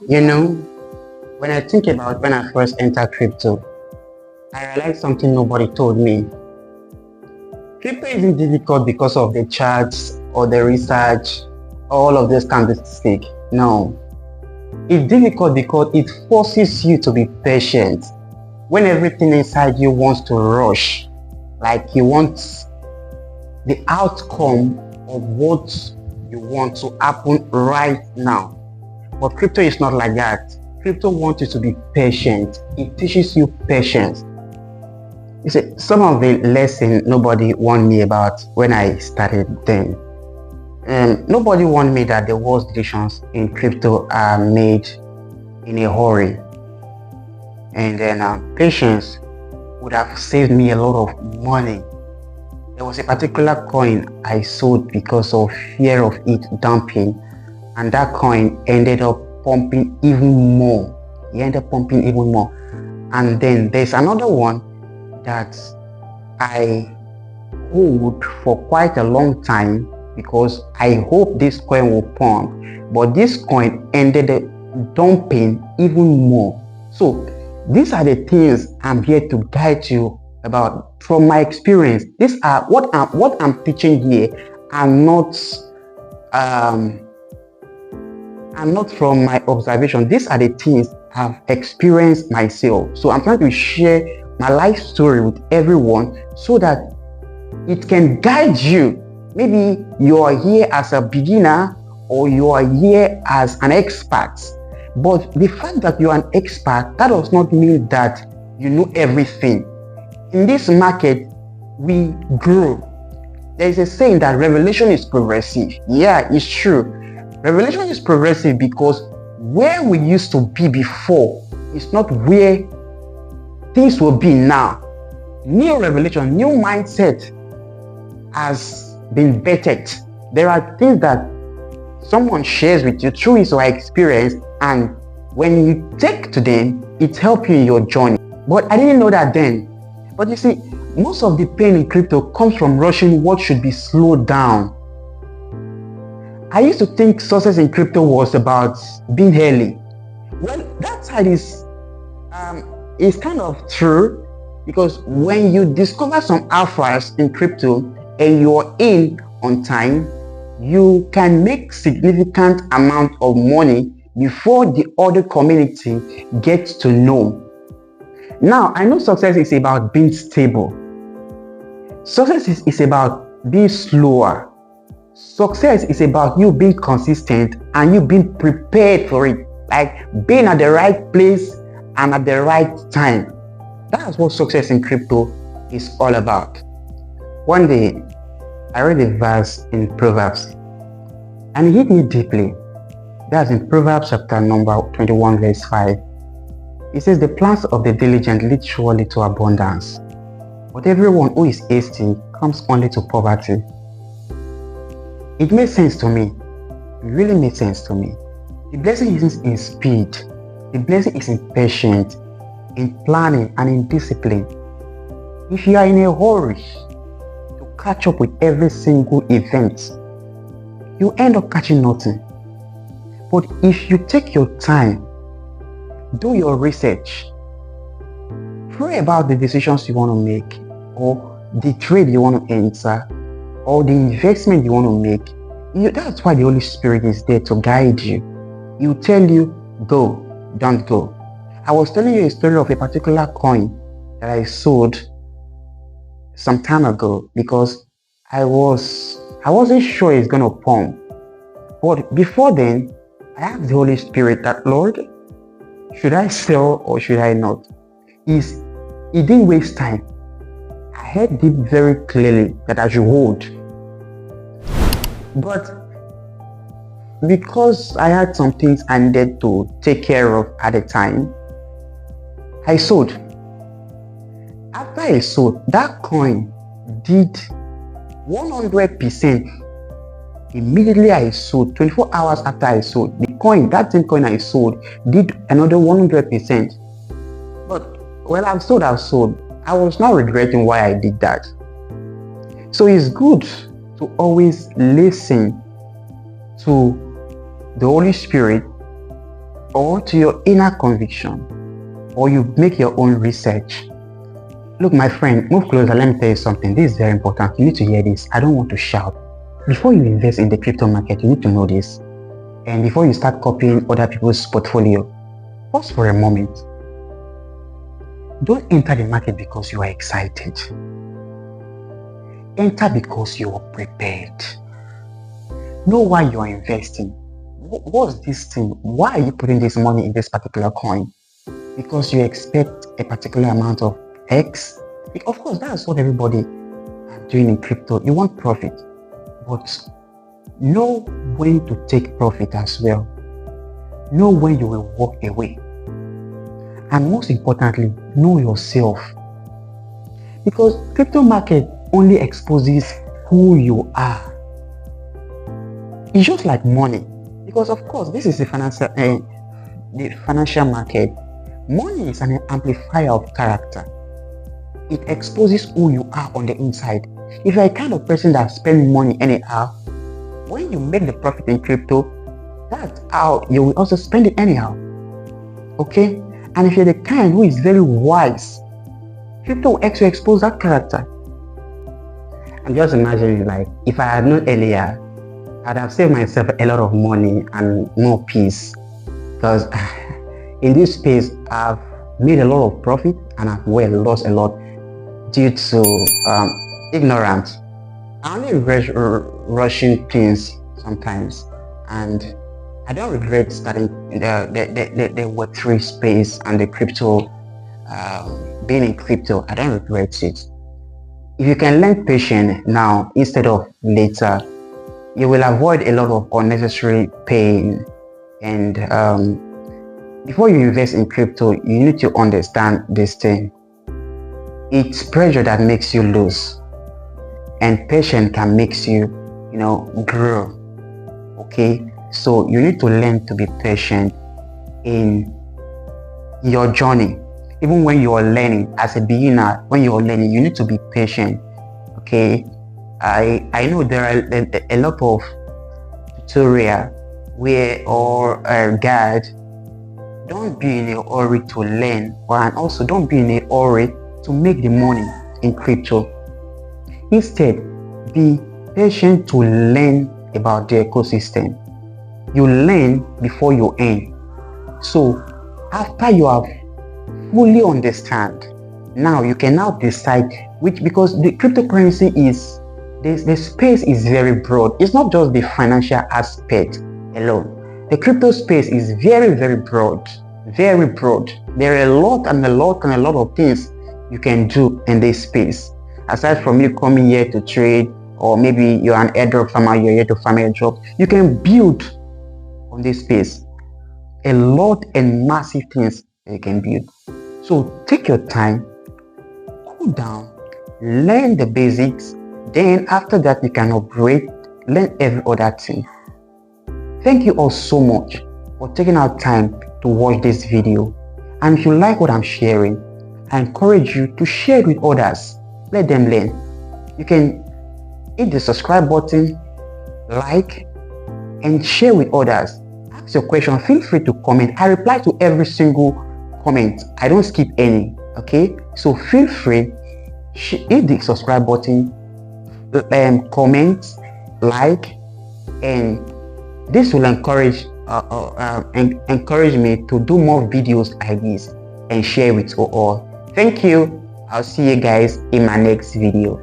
You know, when I think about when I first entered crypto, I realized something nobody told me. Crypto isn't difficult because of the charts or the research, all of this kind of stick. No, it's difficult because it forces you to be patient. When everything inside you wants to rush, like you want the outcome of what you want to happen right now. But crypto is not like that. Crypto wants you to be patient. It teaches you patience. You see, some of the lessons nobody warned me about when I started then. Nobody warned me that the worst decisions in crypto are made in a hurry. And then patience would have saved me a lot of money. There was a particular coin I sold because of fear of it dumping, and that coin ended up pumping even more. It ended up pumping even more. And then there's another one that I hold for quite a long time because I hope this coin will pump, but this coin ended up dumping even more. So these are the things I'm here to guide you about from my experience. These are what I'm teaching here. I'm not from my observation. These are the things I've experienced myself. So I'm trying to share my life story with everyone so that it can guide you. Maybe you are here as a beginner or you are here as an expert. But the fact that you are an expert, that does not mean that you know everything. In this market, we grow. There is a saying that revelation is progressive. Yeah, it's true. Revelation is progressive because where we used to be before is not where things will be now. New revelation, new mindset has been vetted. There are things that someone shares with you through his or her experience, and when you take to them, it helps you in your journey. But I didn't know that then. But you see, most of the pain in crypto comes from rushing what should be slowed down. I used to think success in crypto was about being early. Well, that side is kind of true, because when you discover some alphas in crypto and you're in on time, you can make significant amount of money before the other community gets to know. Now, I know success is about being stable. Success is about being slower. Success is about you being consistent and you being prepared for it, like being at the right place and at the right time. That's what success in crypto is all about. One day, I read a verse in Proverbs and it hit me deeply. That's in Proverbs chapter number 21 verse 5. It says, the plans of the diligent lead surely to abundance, but everyone who is hasty comes only to poverty. It made sense to me. It really made sense to me. The blessing isn't in speed. The blessing is in patience, in planning, and in discipline. If you are in a hurry to catch up with every single event, you end up catching nothing. But if you take your time, do your research, pray about the decisions you want to make, or the trade you want to enter, or the investment you want to make, that's why the Holy Spirit is there to guide you. He will tell you, go, don't go. I was telling you a story of a particular coin that I sold some time ago because I wasn't sure it's going to pump. But before then, I asked the Holy Spirit that, Lord, should I sell or should I not? It didn't waste time. I heard it very clearly that I should hold. But because I had some things I needed to take care of at the time, I sold. After I sold, that coin did 100%. Immediately I sold, 24 hours after I sold, that same coin I sold did another 100%. But well, I've sold. I was not regretting why I did that. So it's good to always listen to the Holy Spirit or to your inner conviction, or you make your own research. Look, my friend, move closer. Let me tell you something. This is very important. You need to hear this. I don't want to shout. Before you invest in the crypto market, you need to know this. And before you start copying other people's portfolio, pause for a moment. Don't enter the market because you are excited. Enter because you are prepared. Know why you are investing. What's this thing? Why are you putting this money in this particular coin? Because you expect a particular amount of X. Of course, that's what everybody is doing in crypto. You want profit, but know when to take profit as well. Know when you will walk away. And most importantly, know yourself. Because crypto market only exposes who you are. It's just like money. Because of course, this is the financial market. Money is an amplifier of character. It exposes who you are on the inside. If you're a kind of person that spends money anyhow, when you make the profit in crypto, that's how you will also spend it anyhow. Okay? And if you're the kind who is very wise, crypto will actually expose that character. And just imagine, like, if I had known earlier, I'd have saved myself a lot of money and more peace. Because in this space, I've made a lot of profit and I've lost a lot due to ignorance. I only regret rushing things sometimes, and I don't regret starting the Web3 space and the crypto, being in crypto. I don't regret it. If you can learn patience now instead of later, you will avoid a lot of unnecessary pain. And before you invest in crypto, you need to understand this thing. It's pressure that makes you lose, and patience can make you, grow. Okay, so you need to learn to be patient in your journey. Even when you are learning, as a beginner, when you are learning, you need to be patient. Okay, I know there are a lot of tutorial or guide. Don't be in a hurry to learn, and also don't be in a hurry to make the money in crypto. Instead, be patient to learn about the ecosystem. You learn before you earn. So after you have fully understand, now you can now decide because the cryptocurrency is, the space is very broad. It's not just the financial aspect alone. The crypto space is very, very broad. Very broad. There are a lot of things you can do in this space. Aside from you coming here to trade, or maybe you're an airdrop farmer, you're here to farm airdrop, you can build on this space. A lot and massive things you can build. So take your time, cool down, learn the basics, then after that you can upgrade, learn every other thing. Thank you all so much for taking our time to watch this video. And if you like what I'm sharing, I encourage you to share it with others. Let them learn. You can hit the subscribe button, like, and share with others. Ask your question. Feel free to comment. I reply to every single comment. I don't skip any. Okay? So feel free. Hit the subscribe button, comment, like, and this will encourage me to do more videos like this and share with you all. Thank you. I'll see you guys in my next video.